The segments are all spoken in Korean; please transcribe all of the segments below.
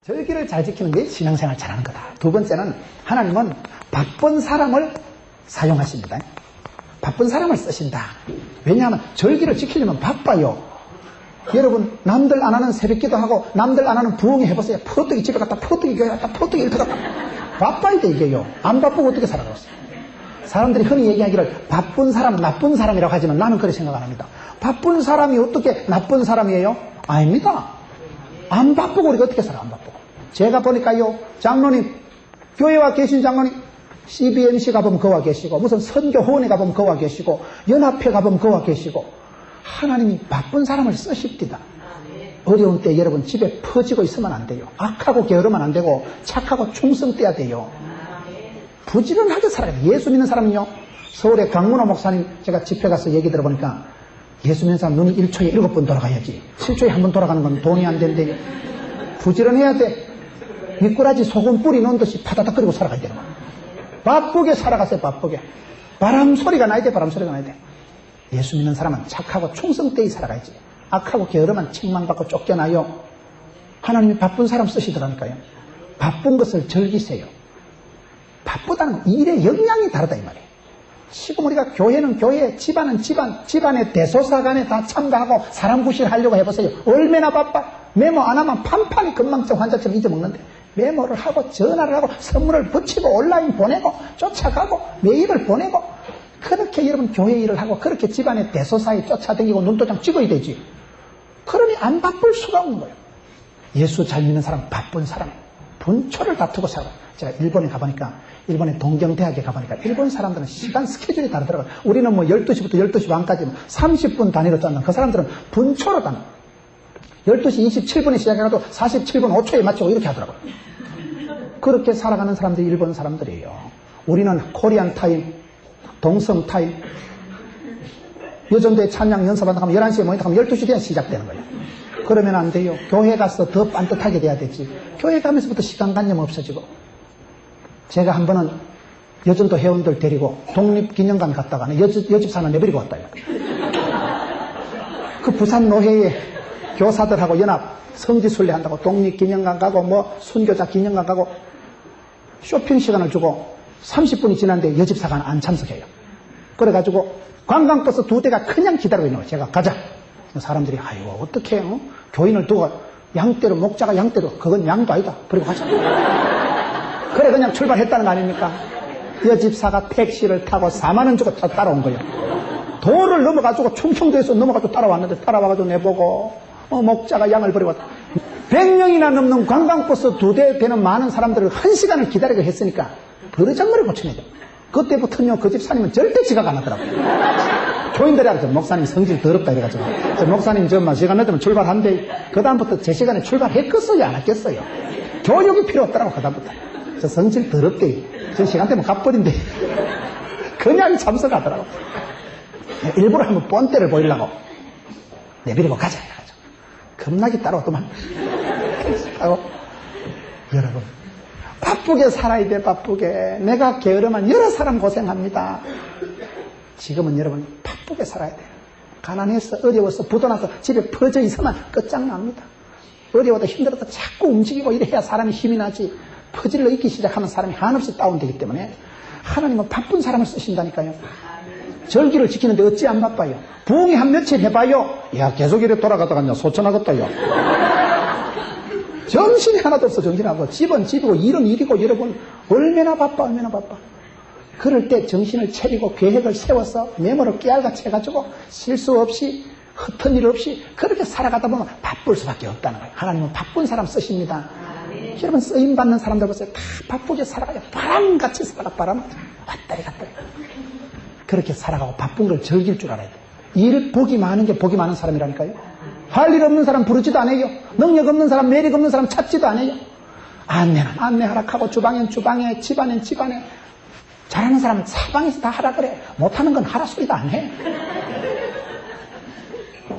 절기를 잘 지키는 게 신앙생활 잘하는 거다. 두 번째는 하나님은 바쁜 사람을 사용하십니다. 바쁜 사람을 쓰신다. 왜냐하면 절기를 지키려면 바빠요. 여러분 남들 안 하는 새벽기도 하고 남들 안 하는 부흥회 해보세요. 퍼뜩이 집에 갔다 퍼뜩이 교회 갔다 퍼뜩이 일터 갔다 바빠야 돼 이게요. 안 바쁘고 어떻게 살아가겠어요. 사람들이 흔히 얘기하기를 바쁜 사람 나쁜 사람이라고 하지만 나는 그렇게 생각 안 합니다. 바쁜 사람이 어떻게 나쁜 사람이에요? 아닙니다. 안 바쁘고 우리가 어떻게 살아? 안 바쁘고. 제가 보니까요, 장로님, 교회 와 계신 장로님, CBMC 가보면 그와 계시고, 무슨 선교호원에 가보면 그와 계시고, 연합회 가보면 그와 계시고, 하나님이 바쁜 사람을 쓰십니다. 어려운 때 여러분 집에 퍼지고 있으면 안 돼요. 악하고 게으르면 안 되고, 착하고 충성돼야 돼요. 부지런하게 살아야 돼요. 예수 믿는 사람은요, 서울의 강문호 목사님, 제가 집회 가서 얘기 들어보니까, 예수 믿는 사람 눈이 1초에 7번 돌아가야지. 7초에 한 번 돌아가는 건 돈이 안 된대. 부지런해야 돼. 미꾸라지 소금 뿌리 넣은 듯이 파다닥 끓이고 살아가야 되는 거야. 바쁘게 살아가세요. 바쁘게. 바람 소리가 나야 돼. 바람 소리가 나야 돼. 예수 믿는 사람은 착하고 충성되이 살아가야지. 악하고 게으르면 책망받고 쫓겨나요. 하나님이 바쁜 사람 쓰시더라니까요. 바쁜 것을 즐기세요. 바쁘다는 건 일의 역량이 다르다 이 말이에요. 지금 우리가 교회는 교회, 집안은 집안, 집안의 대소사간에 다 참가하고 사람 구실하려고 해보세요. 얼마나 바빠. 메모 안 하면 판판이 건망증 환자처럼 잊어먹는데 메모를 하고 전화를 하고 선물을 붙이고 온라인 보내고 쫓아가고 메일을 보내고 그렇게 여러분 교회 일을 하고 그렇게 집안의 대소사에 쫓아다니고 눈도장 찍어야 되지. 그러니 안 바쁠 수가 없는 거예요. 예수 잘 믿는 사람, 바쁜 사람, 분초를 다투고 살아요. 제가 일본에 가보니까 일본의 동경대학에 가보니까 일본 사람들은 시간 스케줄이 다르더라고요. 우리는 뭐 12시부터 12시 반까지 30분 단위로 짰는 그 사람들은 분초로 짰는 12시 27분에 시작해가지고 47분 5초에 맞추고 이렇게 하더라고요. 그렇게 살아가는 사람들이 일본 사람들이에요. 우리는 코리안 타임, 동성 타임, 여전도에 찬양 연습한다 하면 11시에 모인다 하면 12시 뒤에 시작되는 거예요. 그러면 안 돼요. 교회 가서 더 반듯하게 돼야 되지. 교회 가면서부터 시간관념 없어지고. 제가 한 번은 여전도 회원들 데리고 독립기념관 갔다가 여집사 하나 내버리고 왔다요. 그 부산 노회에 교사들하고 연합 성지순례 한다고 독립기념관 가고 뭐 순교자 기념관 가고 쇼핑 시간을 주고 30분이 지났는데 여집사가 안 참석해요. 그래가지고 관광버스 2대가 그냥 기다리고 있는 거예요. 제가 가자. 사람들이 아유 어떻게 교인을 두고 양떼로 목자가 양떼로 그건 양도 아니다. 그리고 가자. 그래 그냥 출발했다는 거 아닙니까? 여집사가 택시를 타고 4만 원 주고 따라온 거예요. 도를 넘어가지고 충청도에서 넘어가지고 따라왔는데 따라와가지고 내보고 목자가 양을 버리고 왔다. 100명이나 넘는 관광버스 2대 되는 많은 사람들을 1시간을 기다리고 했으니까 버르장머리 고쳐내죠. 그때부터는요 그 집사님은 절대 지각 안 하더라고요. 교인들이 하죠. 목사님 성질 더럽다 이래가지고 저 목사님 정말 시간 늦으면 출발한대. 그 다음부터 제 시간에 출발했겠어요 안 했겠어요. 교육이 필요 없더라고. 그 다음부터 저 성질 더럽대. 저 시간대면 갚버린대. 그냥 참석하더라고. 일부러 한번 뻔때를 보이려고 내버리고 가자 이래가지고 겁나게 따라오더만. 하고 여러분 바쁘게 살아야 돼. 바쁘게. 내가 게으르면 여러 사람 고생합니다. 지금은 여러분 바쁘게 살아야 돼요. 가난해서 어려워서 부도나서 집에 퍼져 있으면 끝장납니다. 어려워도 힘들어도 자꾸 움직이고 이래야 사람이 힘이 나지. 퍼질러 있기 시작하면 사람이 한없이 다운되기 때문에 하나님은 바쁜 사람을 쓰신다니까요. 절기를 지키는데 어찌 안 바빠요. 부흥이 한 며칠 해봐요. 야 계속 이래 돌아가다가 소천하겠다요. 정신이 하나도 없어. 정신하고 집은 집이고 일은 일이고 여러분 얼마나 바빠 얼마나 바빠. 그럴 때 정신을 차리고 계획을 세워서 메모를 깨알같이 해가지고 실수 없이 흩은 일 없이 그렇게 살아가다 보면 바쁠 수밖에 없다는 거예요. 하나님은 바쁜 사람 쓰십니다. 여러분 쓰임받는 사람들 보세요. 다 바쁘게 살아가요. 바람같이 살아가. 바람 왔다리 갔다리. 그렇게 살아가고 바쁜 걸 즐길 줄 알아야 돼요. 일 복이 많은 게 복이 많은 사람이라니까요. 할 일 없는 사람 부르지도 않아요. 능력 없는 사람 매력 없는 사람 찾지도 않아요. 안내는 안내하라 하고 주방엔 주방에 집안엔 집안에 잘하는 사람은 사방에서 다 하라 그래. 못하는 건 하라 소리도 안 해.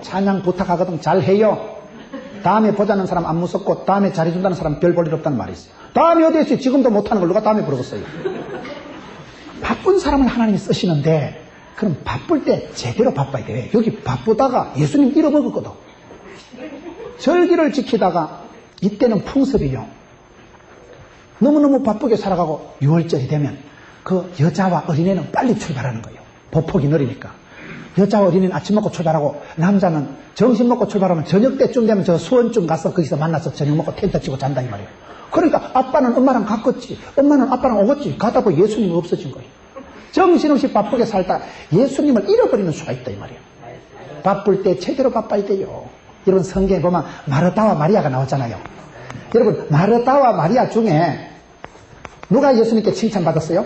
찬양 부탁하거든 잘해요. 다음에 보자는 사람 안 무섭고 다음에 잘해준다는 사람 별 볼 일 없다는 말이 있어요. 다음에 어디 있어요? 지금도 못하는 걸 누가 다음에 부르겠어요. 바쁜 사람을 하나님이 쓰시는데 그럼 바쁠 때 제대로 바빠야 돼. 여기 바쁘다가 예수님 잃어먹었거든. 절기를 지키다가 이때는 풍습이요. 너무너무 바쁘게 살아가고 6월절이 되면 그 여자와 어린애는 빨리 출발하는 거예요. 보폭이 느리니까. 여자와 어린애는 아침 먹고 출발하고 남자는 점심 먹고 출발하면 저녁 때쯤 되면 저 수원쯤 가서 거기서 만나서 저녁 먹고 텐트 치고 잔다 이 말이에요. 그러니까 아빠는 엄마랑 갔겠지. 엄마는 아빠랑 오겠지. 가다 보니 예수님이 없어진 거예요. 정신없이 바쁘게 살다 예수님을 잃어버리는 수가 있다 이 말이에요. 바쁠 때 제대로 바빠야 돼요. 여러분 성경에 보면 마르다와 마리아가 나오잖아요. 여러분 마르다와 마리아 중에 누가 예수님께 칭찬받았어요?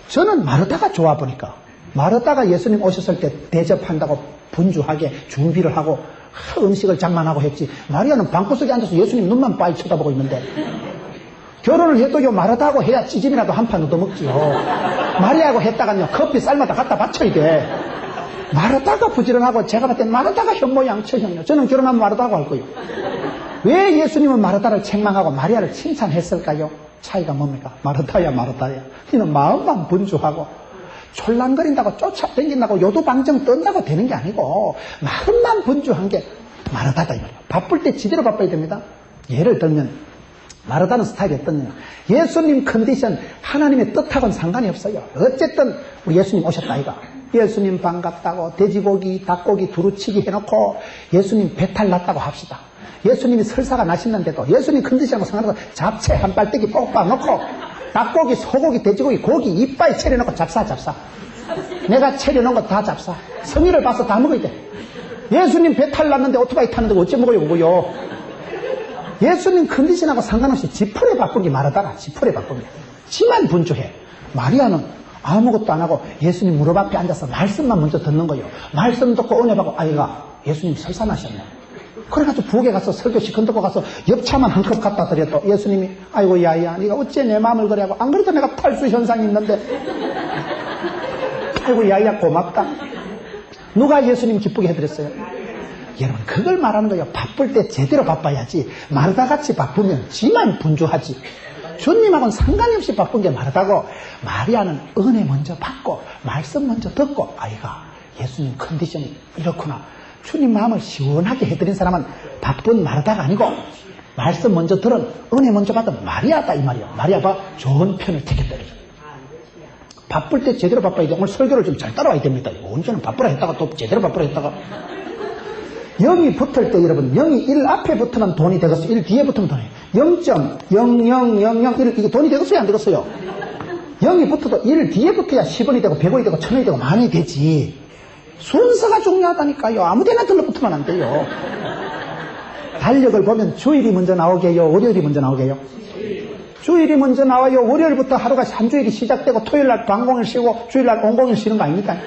저는 마르다가 좋아 보니까. 마르다가 예수님 오셨을 때 대접한다고 분주하게 준비를 하고 음식을 장만하고 했지. 마리아는 방구석에 앉아서 예수님 눈만 빠이 쳐다보고 있는데 결혼을 해도요 마르다하고 해야 찌짐이라도 한 판 얻어먹지요. 마리아하고 했다가요 커피 삶아다 갖다 바쳐야 돼. 마르다가 부지런하고 제가 봤을 때 마르다가 현모양처형이요. 저는 결혼하면 마르다하고 할 거예요. 왜 예수님은 마르다를 책망하고 마리아를 칭찬했을까요? 차이가 뭡니까? 마르다야 마르다야. 너는 마음만 분주하고 촐랑거린다고 쫓아다닌다고 요도방정 뜬다고 되는 게 아니고 마음만 분주한 게 마르다다 이 말이에요. 바쁠 때 지대로 바빠야 됩니다. 예를 들면 마르다는 스타일이 어떠냐. 예수님 컨디션 하나님의 뜻하고는 상관이 없어요. 어쨌든 우리 예수님 오셨다 이가. 예수님 반갑다고 돼지고기 닭고기 두루치기 해놓고 예수님 배탈 났다고 합시다. 예수님이 설사가 나시는데도 예수님 컨디션하고 상관없어 잡채 한 빨대기 볶아 놓고 닭고기 소고기 돼지고기 고기 이빨 차려놓고 잡사 내가 차려놓은 거 다 잡사. 성의를 봐서 다 먹어야 돼. 예수님 배탈 났는데 오토바이 타는데 어째 먹어요 그거요. 예수님 컨디션하고 상관없이 지풀에 바쁜 게 마르다라. 지풀에 바쁜 게 지만 분주해. 마리아는 아무것도 안 하고 예수님 무릎 앞에 앉아서 말씀만 먼저 듣는 거예요. 말씀 듣고 은혜 받고 아이가 예수님 설사나셨네. 그래가지고 부엌에 가서 설교 시큰 듣고 가서 엽차만 한 컵 갖다 드렸더. 예수님이 아이고 야야 네가 어째 내 마음을 그래 하고 안 그래도 내가 탈수 현상이 있는데 아이고 야야 고맙다. 누가 예수님 기쁘게 해드렸어요? 여러분 그걸 말하는 거예요. 바쁠 때 제대로 바빠야지 마르다같이 바쁘면 지만 분주하지. 주님하고는 상관이 없이 바쁜 게 마르다고 마리아는 은혜 먼저 받고 말씀 먼저 듣고 아이가 예수님 컨디션이 이렇구나. 주님 마음을 시원하게 해드린 사람은 바쁜 마르다가 아니고 말씀 먼저 들은 은혜 먼저 받은 마리아다 이 말이에요. 마리아가 좋은 편을 택했다. 바쁠 때 제대로 바빠야 돼. 오늘 설교를 좀 잘 따라와야 됩니다. 언제는 바쁘라 했다가 또 제대로 바쁘라 했다가 0이 붙을 때 여러분 0이 1 앞에 붙으면 돈이 되겠어요. 1 뒤에 붙으면 돈이 0.0000 이게 돈이 되겠어요 안 되겠어요? 0이 붙어도 1 뒤에 붙어야 10원이 되고 100원이 되고 1000원이 되고 만원이 되지. 순서가 중요하다니까요. 아무데나 들러붙으면 안 돼요. 달력을 보면 주일이 먼저 나오게요? 월요일이 먼저 나오게요? 주일이 먼저 나와요. 월요일부터 하루가 한 주일이 시작되고 토요일날 방공일 쉬고 주일날 온공일 쉬는 거 아닙니까?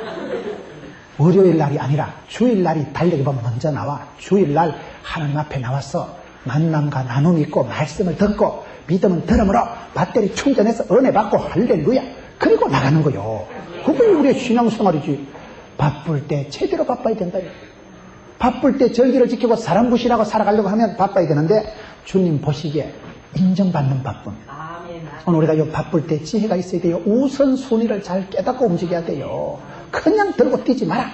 월요일날이 아니라 주일날이 달력에 보면 먼저 나와. 주일날 하나님 앞에 나와서 만남과 나눔이 있고 말씀을 듣고 믿음은 들음으로 배터리 충전해서 은혜 받고 할렐루야. 그리고 나가는 거요. 그게 우리의 신앙생활이지. 바쁠 때 제대로 바빠야 된다. 바쁠 때 절기를 지키고 사람 부시라고 살아가려고 하면 바빠야 되는데 주님 보시기에 인정받는 바쁨. 오늘 우리가 요 바쁠 때 지혜가 있어야 돼요. 우선순위를 잘 깨닫고 움직여야 돼요. 그냥 들고 뛰지 마라.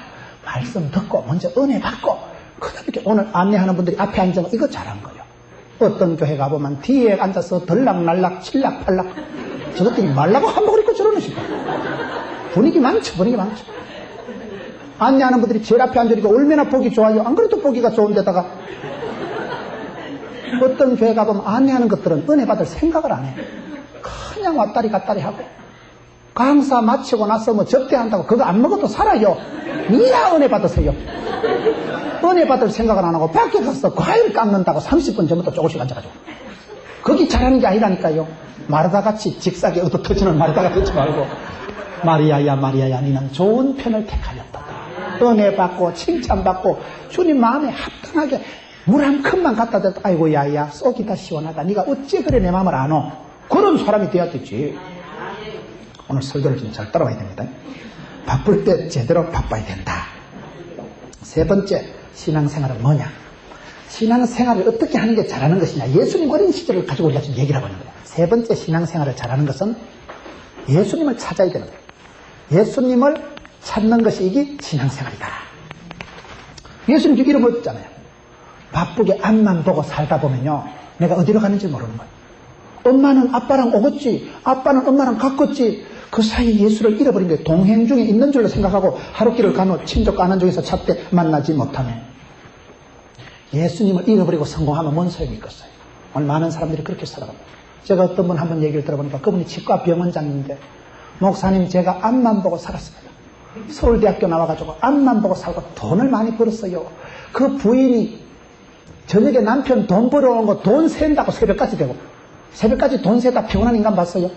말씀 듣고 먼저 은혜 받고 그다음에 이렇게 오늘 안내하는 분들이 앞에 앉으면 이거 잘한 거예요. 어떤 교회 가보면 뒤에 앉아서 들락날락 칠락팔락 저것들이 말라고 한복을 입고 저러는 식이야. 분위기 망쳐. 안내하는 분들이 제일 앞에 앉으니까 얼마나 보기 좋아요. 안 그래도 보기가 좋은데다가 어떤 교회 가보면 안내하는 것들은 은혜 받을 생각을 안 해. 그냥 왔다리 갔다리 하고 강사 마치고 나서 뭐 접대한다고 그거 안 먹어도 살아요. 니나 은혜 받으세요. 은혜 받을 생각을 안 하고 밖에 가서 과일 깎는다고 30분 전부터 조금씩 앉아가지고 거기 잘하는 게 아니라니까요. 마르다같이 직사게 얻어 터지는 마르다가 되지 말고 마리아야 니는 좋은 편을 택하였다. 은혜 받고 칭찬받고 주님 마음에 합당하게 물 한 컵만 갖다 대도 아이고 야야 쏙이 다 시원하다. 네가 어찌 그래 내 마음을 아노. 그런 사람이 돼야 되지. 오늘 설교를 좀 잘 따라와야 됩니다. 바쁠 때 제대로 바빠야 된다. 세 번째 신앙생활은 뭐냐. 신앙생활을 어떻게 하는 게 잘하는 것이냐. 예수님 어린 시절을 가지고 우리가 지금 얘기를 하고 있는 거예요. 세 번째 신앙생활을 잘하는 것은 예수님을 찾아야 되는 거예요. 예수님을 찾는 것이 이게 신앙생활이다. 예수님 이름 없잖아요. 바쁘게 앞만 보고 살다 보면요, 내가 어디로 가는지 모르는 거예요. 엄마는 아빠랑 오겠지, 아빠는 엄마랑 갔겠지, 그 사이에 예수를 잃어버린 거예요. 동행 중에 있는 줄로 생각하고 하루길을 간후 친족 가는 중에서 찾되 만나지 못하면 예수님을 잃어버리고 성공하면 뭔 소용이 있겠어요. 오늘 많은 사람들이 그렇게 살아갑니다. 제가 어떤 분 한번 얘기를 들어보니까 그분이 치과 병원장인데, 목사님 제가 앞만 보고 살았습니다. 서울대학교 나와가지고 앞만 보고 살고 돈을 많이 벌었어요. 그 부인이 저녁에 남편 돈 벌어온 거 돈 센다고 새벽까지 되고, 새벽까지 돈 세다 피곤한 인간 봤어요?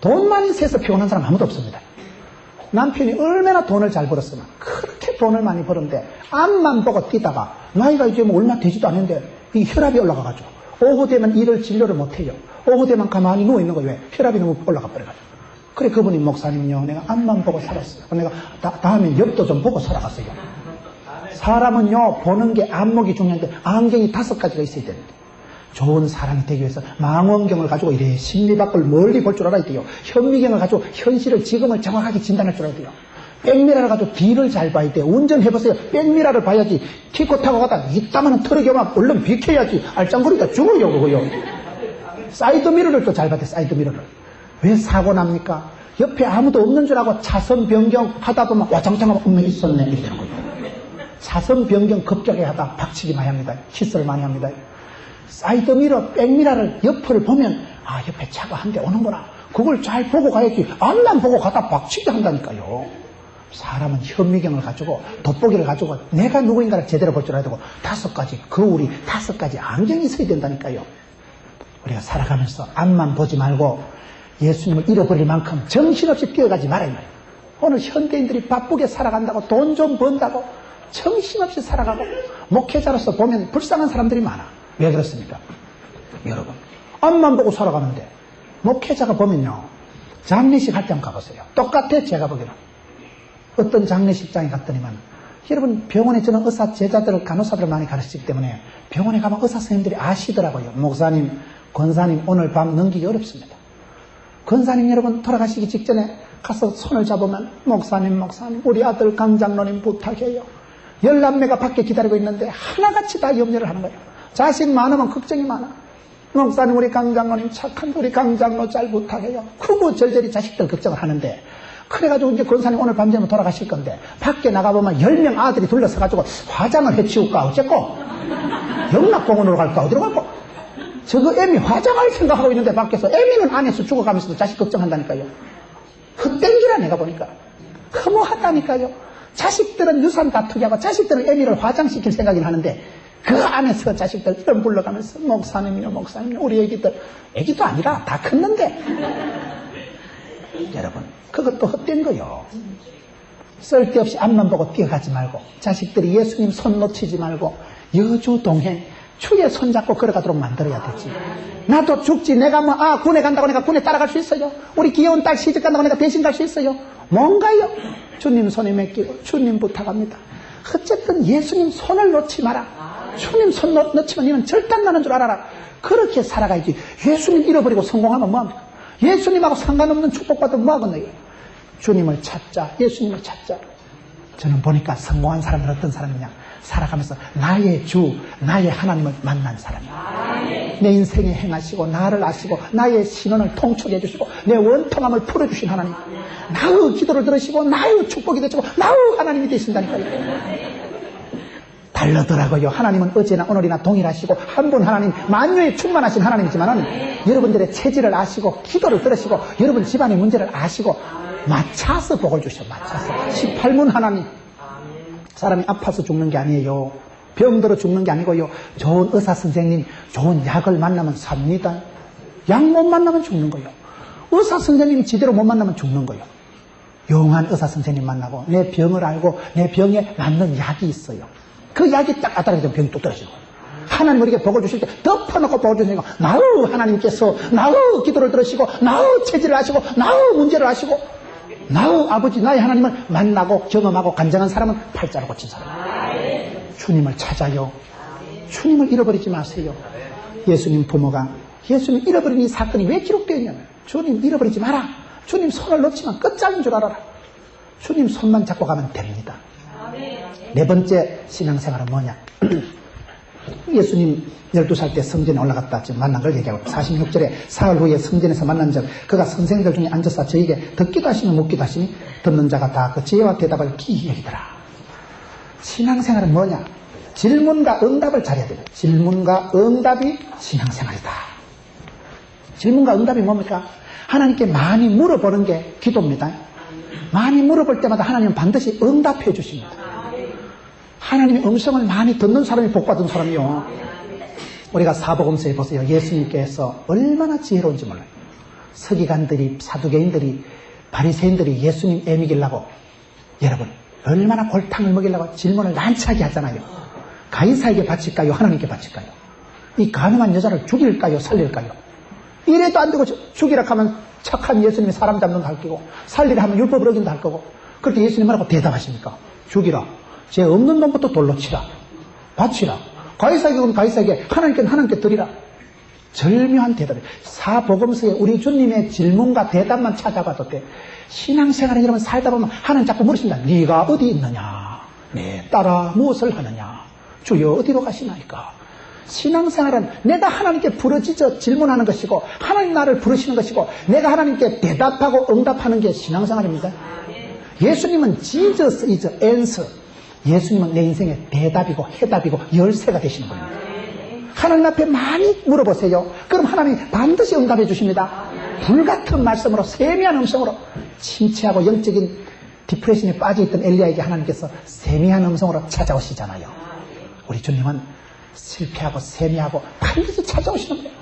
돈 많이 세서 피곤한 사람 아무도 없습니다. 남편이 얼마나 돈을 잘 벌었으면 그렇게 돈을 많이 벌었는데 앞만 보고 뛰다가 나이가 이제 뭐 얼마 되지도 않은데 이 혈압이 올라가가지고 오후 되면 일을 진료를 못해요. 오후 되면 가만히 누워있는 거예요. 왜? 혈압이 너무 올라가 버려가지고. 그래 그분이 목사님요, 내가 앞만 보고 살았어요. 내가 다음에 옆도 좀 보고 살아갔어요. 사람은요, 보는 게 안목이 중요한데 안경이 5가지가 있어야 되는데, 좋은 사람이 되기 위해서 망원경을 가지고 이래 심리 밖을 멀리 볼 줄 알아야 돼요. 현미경을 가지고 현실을 지금을 정확하게 진단할 줄 알아야 돼요. 백미러를 가지고 뒤를 잘 봐야 돼요. 운전해보세요. 백미러를 봐야지. 키코 타고 가다 이따만한 트럭이 오면 얼른 비켜야지. 알짱거리다 죽어요 그거요. 사이드미러를 또 잘 봐야 돼. 사이드미러를. 왜 사고 납니까? 옆에 아무도 없는 줄 알고 차선 변경 하다 보면 와장창하면 분명히 있었네 이렇게 되는 거예요. 차선 변경 급격하게 하다 박치기 많이 합니다. 키스를 많이 합니다. 사이드미러, 백미러를 옆을 보면 아, 옆에 차가 한 대 오는구나. 그걸 잘 보고 가야지. 앞만 보고 가다 박치기 한다니까요. 사람은 현미경을 가지고 돋보기를 가지고 내가 누구인가를 제대로 볼 줄 알아야 되고 5가지, 우리 5가지 안경이 있어야 된다니까요. 우리가 살아가면서 앞만 보지 말고 예수님을 잃어버릴 만큼 정신없이 뛰어가지 말아야 말이에요. 오늘 현대인들이 바쁘게 살아간다고 돈 좀 번다고 정신없이 살아가고 목회자로서 보면 불쌍한 사람들이 많아. 왜 그렇습니까? 여러분, 앞만 보고 살아가는데 목회자가 보면요, 장례식 할 때 한번 가보세요. 똑같아. 제가 보기에는 어떤 장례식장에 갔더니만, 여러분 병원에 저는 의사 제자들을, 간호사들을 많이 가르치기 때문에 병원에 가면 의사 선생님들이 아시더라고요. 목사님, 권사님 오늘 밤 넘기기 어렵습니다. 권사님 여러분 돌아가시기 직전에 가서 손을 잡으면 목사님 우리 아들 강장로님 부탁해요. 11매가 밖에 기다리고 있는데 하나같이 다 염려를 하는 거예요. 자식 많으면 걱정이 많아. 목사님 우리 강장로님 착한 우리 강장로 잘 부탁해요. 그거 절절히 자식들 걱정을 하는데, 그래가지고 이제 권사님 오늘 밤 되면 돌아가실 건데 밖에 나가보면 10명 아들이 둘러서가지고 화장을 해치울까 어쨌고 영락공원으로 갈까 어디로 갈까, 저거 애미 화장할 생각하고 있는데 밖에서 애미는 안에서 죽어가면서도 자식 걱정한다니까요. 헛땡기라 내가 보니까. 허무하다니까요. 자식들은 유산 다투기 하고 자식들은 애미를 화장시킬 생각을 하는데 그 안에서 자식들 이름 불러가면서 목사님이요 우리 애기도 아니라 다 컸는데. 여러분 그것도 헛된 거요. 쓸데없이 앞만 보고 뛰어가지 말고 자식들이 예수님 손 놓치지 말고 여주 동행 주의 손잡고 걸어가도록 만들어야 되지. 나도 죽지. 내가 군에 간다고 내가 군에 따라갈 수 있어요? 우리 귀여운 딸 시집 간다고 내가 대신 갈 수 있어요? 뭔가요? 주님 손에 맡기고 주님 부탁합니다. 어쨌든 예수님 손을 놓지 마라. 주님 손 놓치면 이는 절단 나는 줄 알아라. 그렇게 살아가야지. 예수님 잃어버리고 성공하면 뭐합니까? 예수님하고 상관없는 축복받으면 뭐하겠나요? 주님을 찾자. 예수님을 찾자. 저는 보니까 성공한 사람은 어떤 사람이냐, 살아가면서 나의 주, 나의 하나님을 만난 사람이에요. 내 인생에 행하시고 나를 아시고 나의 신원을 통촉해 주시고 내 원통함을 풀어주신 하나님, 나의 기도를 들으시고 나의 축복이 되시고 나의 하나님이 되신다니까요. 다르더라고요. 하나님은 어제나 오늘이나 동일하시고 한 분 하나님, 만유에 충만하신 하나님이지만은 여러분들의 체질을 아시고 기도를 들으시고 여러분 집안의 문제를 아시고 맞춰서 복을 주셔. 맞춰서 18문 하나님. 사람이 아파서 죽는 게 아니에요. 병들어 죽는 게 아니고요. 좋은 의사 선생님, 좋은 약을 만나면 삽니다. 약 못 만나면 죽는 거예요. 의사 선생님이 제대로 못 만나면 죽는 거예요. 영한 의사 선생님 만나고 내 병을 알고 내 병에 맞는 약이 있어요. 그 약이 딱 아따라게 되면 병이 또 떨어지는 거예요. 하나님 우리에게 복을 주실 때 덮어놓고 복을 주시니까 나의 하나님께서 나의 기도를 들으시고 나의 체질을 아시고 나의 문제를 아시고 나의 아버지 나의 하나님을 만나고 경험하고 간증한 사람은 팔자로 고친 사람. 주님을 찾아요. 주님을 잃어버리지 마세요. 예수님 부모가 예수님 잃어버린 이 사건이 왜 기록되어 있냐면, 주님 잃어버리지 마라. 주님 손을 놓치면 끝장인 줄 알아라. 주님 손만 잡고 가면 됩니다. 네 번째 신앙생활은 뭐냐? 예수님 12살 때 성전에 올라갔다 지금 만난 걸 얘기하고 46절에 사흘 후에 성전에서 만난 적 그가 선생들 중에 앉아서 저에게 듣기도 하시며 묻기도 하시니 듣는 자가 다 그 지혜와 대답을 기이 여기더라. 신앙생활은 뭐냐? 질문과 응답을 잘해야 됩니다. 질문과 응답이 신앙생활이다. 질문과 응답이 뭡니까? 하나님께 많이 물어보는 게 기도입니다. 많이 물어볼 때마다 하나님은 반드시 응답해 주십니다. 하나님의 음성을 많이 듣는 사람이 복받은 사람이요. 우리가 사복음서에 보세요. 예수님께서 얼마나 지혜로운지 몰라요. 서기관들이, 사두개인들이, 바리새인들이 예수님 애미기려고 여러분 얼마나 골탕을 먹이려고 질문을 난처하게 하잖아요. 가이사에게 바칠까요? 하나님께 바칠까요? 이 가늠한 여자를 죽일까요? 살릴까요? 이래도 안 되고 죽이라 하면 착한 예수님이 사람 잡는 거 할 거고 살리라 하면 율법을 어긴다 할 거고 그렇게 예수님 뭐라고 대답하십니까? 죽이라. 죄 없는 놈부터 돌로 치라. 바치라. 가이사에게 그럼 가이사에게 하나님께는 하나님께 드리라. 절묘한 대답이에요. 사복음서에 우리 주님의 질문과 대답만 찾아봐도 돼. 신앙생활을 여러분 살다 보면 하나님 자꾸 물으십니다. 네가 어디 있느냐? 내 따라 무엇을 하느냐? 주여 어디로 가시나이까? 신앙생활은 내가 하나님께 부르짖어 질문하는 것이고 하나님 나를 부르시는 것이고 내가 하나님께 대답하고 응답하는 게 신앙생활입니다. 예수님은 Jesus is answer. 예수님은 내 인생의 대답이고 해답이고 열쇠가 되시는 겁니다. 하나님 앞에 많이 물어보세요. 그럼 하나님이 반드시 응답해 주십니다. 불같은 말씀으로 세미한 음성으로 침체하고 영적인 디프레션에 빠져있던 엘리야에게 하나님께서 세미한 음성으로 찾아오시잖아요. 우리 주님은 실패하고 세미하고 반드시 찾아오시는 거예요.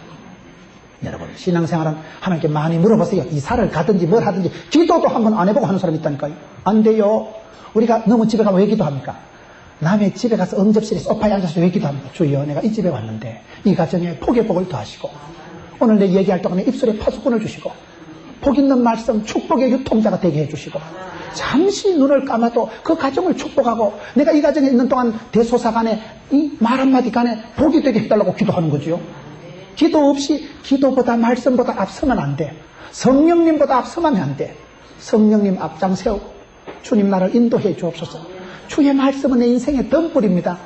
여러분 신앙생활은 하나님께 많이 물어보세요. 이사를 가든지 뭘 하든지 기도도 한번 안 해보고 하는 사람이 있다니까요. 안 돼요. 우리가 너무 집에 가면 왜 기도합니까? 남의 집에 가서 응접실에 소파에 앉아서 왜 기도합니까? 주여 내가 이 집에 왔는데 이 가정에 복의 복을 더하시고 오늘 내 얘기할 동안에 입술에 파수꾼을 주시고 복 있는 말씀 축복의 유통자가 되게 해주시고 잠시 눈을 감아도 그 가정을 축복하고 내가 이 가정에 있는 동안 대소사간에 이 말 한마디 간에 복이 되게 해달라고 기도하는 거지요. 기도 없이 기도보다 말씀보다 앞서면 안 돼. 성령님보다 앞서면 안 돼. 성령님 앞장 세우고 주님 나를 인도해 주옵소서. 주의 말씀은 내 인생의 덤불입니다.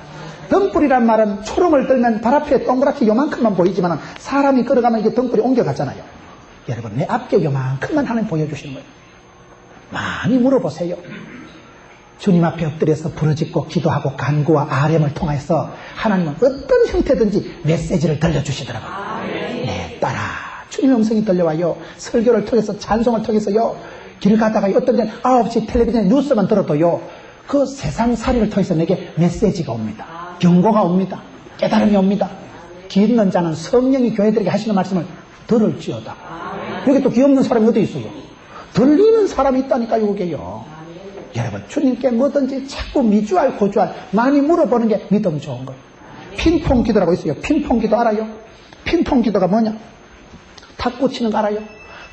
덤불이란 말은 초롱을 들면 발 앞에 동그랗게 요만큼만 보이지만 사람이 걸어가면 이게 덤불이 옮겨가잖아요. 여러분 내 앞에 요만큼만 하나님 보여주시는 거예요. 많이 물어보세요. 주님 앞에 엎드려서 부르짖고 기도하고 간구와 아뢰음을 통해서 하나님은 어떤 형태든지 메시지를 들려주시더라고요. 내 따라 주님의 음성이 들려와요. 설교를 통해서 찬송을 통해서요. 길 가다가 어떤 데는 9시 텔레비전에 뉴스만 들어도요. 그 세상살이를 통해서 내게 메시지가 옵니다. 경고가 옵니다. 깨달음이 옵니다. 귀 있는 자는 성령이 교회들에게 하시는 말씀을 들을지어다. 여기 또 귀 없는 사람이 어디 있어요? 들리는 사람이 있다니까요. 그게요. 여러분 주님께 뭐든지 자꾸 미주알 고주알 많이 물어보는 게 믿음 좋은 거예요. 핑퐁 기도라고 있어요. 핑퐁 기도 알아요? 핑퐁 기도가 뭐냐? 탁구 치는 거 알아요?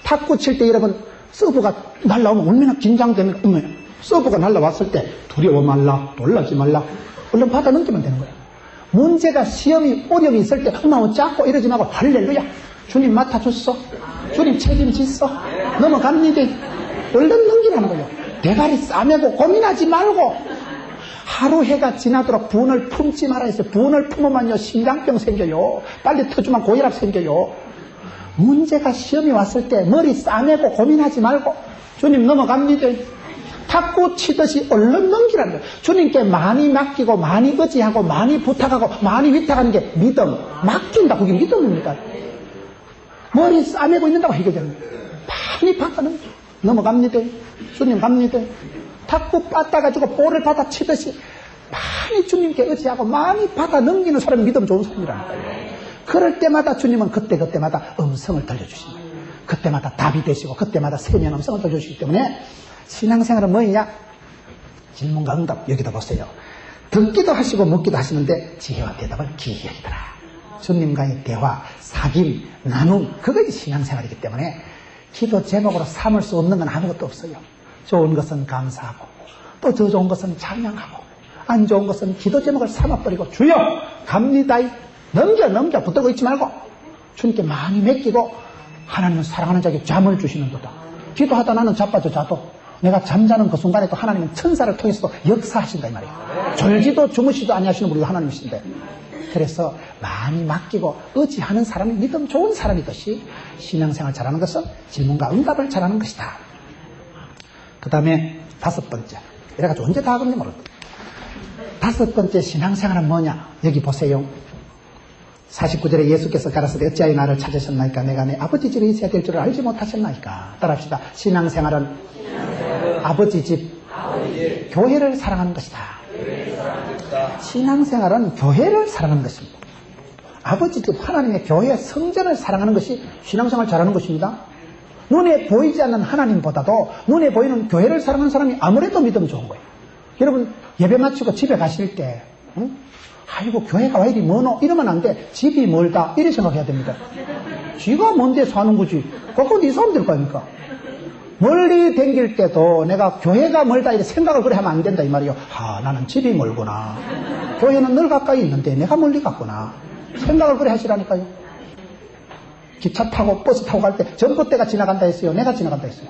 탁구 칠 때 여러분 서브가 날라오면 얼마나 긴장되는 거예요. 서브가 날라왔을 때 두려워 말라, 놀라지 말라, 얼른 받아 넘기면 되는 거예요. 문제가 시험이 어려움이 있을 때 엄마 작고 이러지 말고 할렐루야 주님 맡아줬어, 주님 책임졌어, 넘어갑니다. 얼른 넘기라는 거예요. 대가리 싸매고 고민하지 말고 하루 해가 지나도록 분을 품지 말아야 해서 분을 품으면요 심장병 생겨요. 빨리 터주면 고혈압 생겨요. 문제가 시험이 왔을 때 머리 싸매고 고민하지 말고 주님 넘어갑니다. 탁구 치듯이 얼른 넘기라는 거예요. 주님께 많이 맡기고 많이 의지하고 많이 부탁하고 많이 위탁하는 게 믿음. 맡긴다 그게 믿음입니다. 머리 싸매고 있는다고 해결되는 거예요. 많이 받아는 넘어갑니다. 주님 갑니다. 탁구 빠따가지고 볼을 받아 치듯이 많이 주님께 의지하고 많이 받아 넘기는 사람이 믿음 좋은 사람이라는 거예요. 그럴 때마다 주님은 그때마다 음성을 들려주시는 거예요. 그때마다 답이 되시고 그때마다 세미한 음성을 들려주시기 때문에 신앙생활은 뭐냐? 질문과 응답. 여기도 보세요. 듣기도 하시고 묻기도 하시는데 지혜와 대답을 기이 여기더라. 주님과의 대화, 사귐, 나눔, 그것이 신앙생활이기 때문에 기도 제목으로 삼을 수 없는 건 아무것도 없어요. 좋은 것은 감사하고 또 더 좋은 것은 찬양하고 안 좋은 것은 기도 제목을 삼아버리고 주여 갑니다. 넘겨 붙들고 있지 말고 주님께 많이 맡기고 하나님은 사랑하는 자에게 잠을 주시는 거다. 기도하다 나는 자빠져 자도 내가 잠자는 그 순간에 또 하나님은 천사를 통해서도 역사하신다 이 말이에요. 졸지도 주무시도 아니하시는 분이 하나님이신데 그래서 많이 맡기고 의지하는 사람이 믿음 좋은 사람이듯이 신앙생활 잘하는 것은 질문과 응답을 잘하는 것이다. 그 다음에 5번째. 이래가지고 언제 다 하겠는지 모르겠다. 5번째 신앙생활은 뭐냐? 여기 보세요. 49절에 예수께서 가라사대 어찌하여 나를 찾으셨나이까? 내가 내 아버지 집에 있어야 될 줄을 알지 못하셨나이까? 따라합시다. 신앙생활은 아버지 집, 교회를 사랑하는 것이다. 신앙생활은 교회를 사랑하는 것입니다. 아버지 집 하나님의 교회 성전을 사랑하는 것이 신앙생활 잘하는 것입니다. 눈에 보이지 않는 하나님보다도 눈에 보이는 교회를 사랑하는 사람이 아무래도 믿음 좋은 거예요. 여러분 예배 마치고 집에 가실 때 아이고 교회가 왜 이리 머노 이러면 안 돼. 집이 멀다 이렇게 생각해야 됩니다. 쥐가 먼 데서 하는 거지 거꾸로 네 사람 될 거 아닙니까? 멀리 댕길 때도 내가 교회가 멀다 이렇게 생각을 그래 하면 안 된다 이 말이에요. 나는 집이 멀구나. 교회는 늘 가까이 있는데 내가 멀리 갔구나. 생각을 그래 하시라니까요. 기차 타고 버스 타고 갈 때 전봇대가 지나간다 했어요? 내가 지나간다 했어요?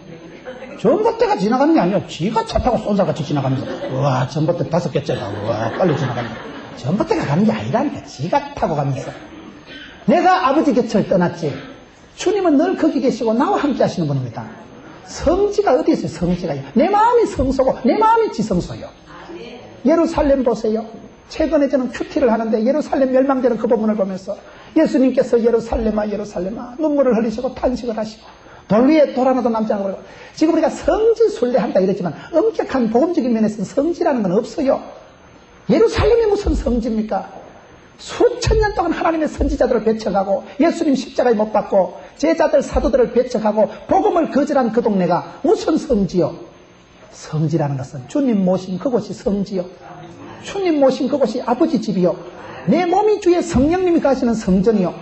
전봇대가 지나가는 게 아니라 지가 차 타고 쏜살같이 지나가면서 우와 전봇대 5개째다 우와 빨리 지나간다. 전봇대가 가는 게 아니라니까 지가 타고 가면서. 내가 아버지 곁을 떠났지. 주님은 늘 거기 계시고 나와 함께 하시는 분입니다. 성지가 어디 있어요? 성지가. 내 마음이 성소고 내 마음이 지성소요. 예루살렘 보세요. 최근에 저는 큐티를 하는데 예루살렘 멸망되는 그 부분을 보면서 예수님께서 예루살렘아 예루살렘아 눈물을 흘리시고 탄식을 하시고 돌 위에 돌 하나도 남지 않고 그러고 지금 우리가 성지 순례한다 이랬지만 엄격한 복음적인 면에서는 성지라는 건 없어요. 예루살렘이 무슨 성지입니까? 수천 년 동안 하나님의 선지자들을 배척하고 예수님 십자가에 못 박고 제자들 사도들을 배척하고 복음을 거절한 그 동네가 무슨 성지요? 성지라는 것은 주님 모신 그곳이 성지요. 주님 모신 그곳이 아버지 집이요. 내 몸이 주의 성령님이 가시는 성전이요.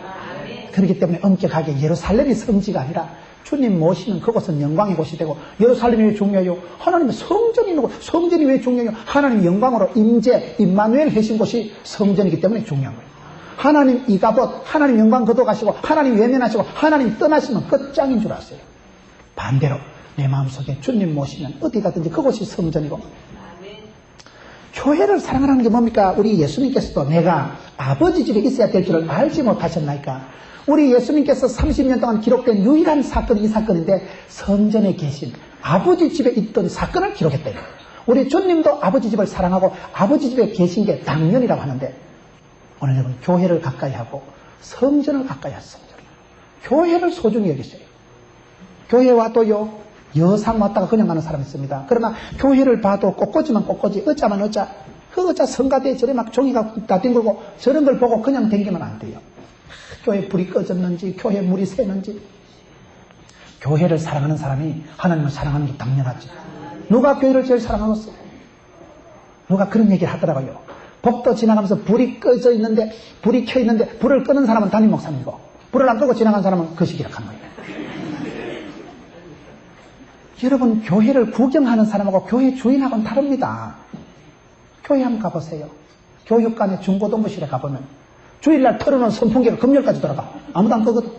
그렇기 때문에 엄격하게 예루살렘이 성지가 아니라 주님 모시는 그곳은 영광의 곳이 되고 예루살렘이 왜 중요해요? 하나님의 성전이 있는 곳. 성전이 왜 중요해요? 하나님 영광으로 임재, 임마누엘 하신 곳이 성전이기 때문에 중요한 거예요. 하나님 이가봇, 하나님 영광 거둬가시고 하나님 외면하시고 하나님 떠나시면 끝장인 줄 아세요. 반대로 내 마음속에 주님 모시면 어디 가든지 그곳이 성전이고. 교회를 사랑하는 게 뭡니까? 우리 예수님께서도 내가 아버지 집에 있어야 될 줄을 알지 못하셨나이까? 우리 예수님께서 30년 동안 기록된 유일한 사건이 이 사건인데 성전에 계신 아버지 집에 있던 사건을 기록했대요. 우리 주님도 아버지 집을 사랑하고 아버지 집에 계신 게 당연이라고 하는데 오늘 여러분 교회를 가까이 하고 성전을 가까이 하세요. 교회를 소중히 여기세요. 교회 와도요 여상 왔다가 그냥 가는 사람이 있습니다. 그러나 교회를 봐도 꽃꽂이만 꽃꽂이 어짜만 어짜 그 어짜 성가대에 저래 막 종이가 다 뒹굴고 저런 걸 보고 그냥 댕기면 안 돼요. 교회 불이 꺼졌는지 교회 물이 새는지. 교회를 사랑하는 사람이 하나님을 사랑하는 게 당연하지. 누가 교회를 제일 사랑하겠어? 누가 그런 얘기를 하더라고요. 복도 지나가면서 불이 꺼져 있는데 불이 켜 있는데 불을 끄는 사람은 담임 목사님이고 불을 안 끄고 지나간 사람은 거시기를 하는 거예요. 여러분 교회를 구경하는 사람하고 교회 주인하고는 다릅니다. 교회 한번 가보세요. 교육관의 중고등부실에 가보면 주일날 털어놓은 선풍기가 금요일까지 돌아가. 아무도 안 끄거든.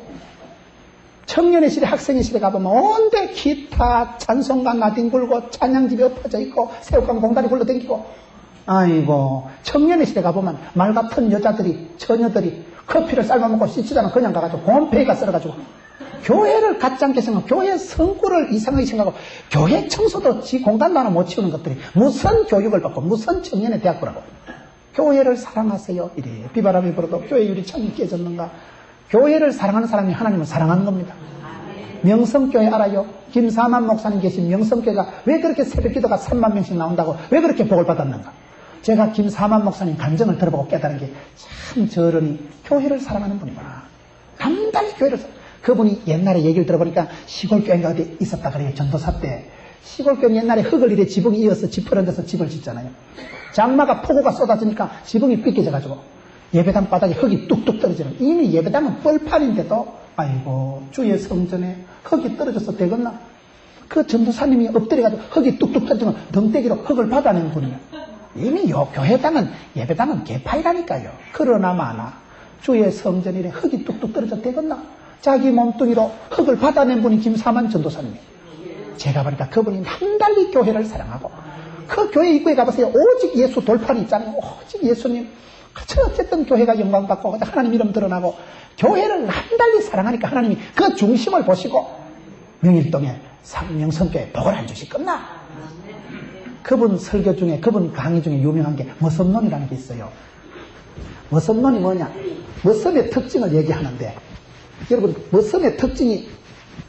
청년의 시대, 학생의 시대 가보면 온데 기타, 찬송가 나뒹굴고 찬양집이 엎어져 있고 새우깡 봉다리 굴러다니고. 아이고 청년의 시대 가보면 말 같은 여자들이 처녀들이 커피를 삶아먹고 씻지도 그냥 가가지고 곰페이가 썰어가지고. 교회를 갖지 않게 생각하고 교회 성구를 이상하게 생각하고 교회 청소도 지 공간도 하나 못 치우는 것들이 무슨 교육을 받고 무슨 청년의 대학부라고. 교회를 사랑하세요. 이래 비바람이 불어도 교회 유리창이 깨졌는가. 교회를 사랑하는 사람이 하나님을 사랑하는 겁니다. 명성교회 알아요? 김사만 목사님 계신 명성교회가 왜 그렇게 새벽 기도가 3만 명씩 나온다고 왜 그렇게 복을 받았는가. 제가 김사만 목사님 간증을 들어보고 깨달은 게 참 저런이 교회를 사랑하는 분이구나. 단단히 교회를 그분이 옛날에 얘기를 들어보니까 시골교회가 어디 있었다 그래요. 전도사 때. 시골교회는 옛날에 흙을 이래 지붕이 이어서 지푸른 데서 집을 짓잖아요. 장마가 폭우가 쏟아지니까 지붕이 삐껴져가지고 예배당 바닥에 흙이 뚝뚝 떨어지는. 이미 예배당은 뻘판인데도 아이고 주의 성전에 흙이 떨어져서 되겠나. 그 전도사님이 엎드려가지고 흙이 뚝뚝 떨어지면 덩대기로 흙을 받아낸 분이에요. 이미 요 교회당은 예배당은 개파이라니까요. 그러나 마나 주의 성전이래 흙이 뚝뚝 떨어져 되겠나. 자기 몸뚱이로 흙을 받아낸 분이 김사만 전도사님이에요. 제가 보니까 그분이 남달리 교회를 사랑하고 그 교회 입구에 가보세요. 오직 예수 돌판이 있잖아요. 오직 예수님 어쨌든 교회가 영광받고 하나님 이름 드러나고 교회를 남달리 사랑하니까 하나님이 그 중심을 보시고 명일동에 상명성교회 복을 한 주씩 끝나. 그분 설교 중에, 그분 강의 중에 유명한 게 머슴론이라는 게 있어요. 머슴론이 뭐냐? 머슴의 특징을 얘기하는데, 여러분, 머슴의 특징이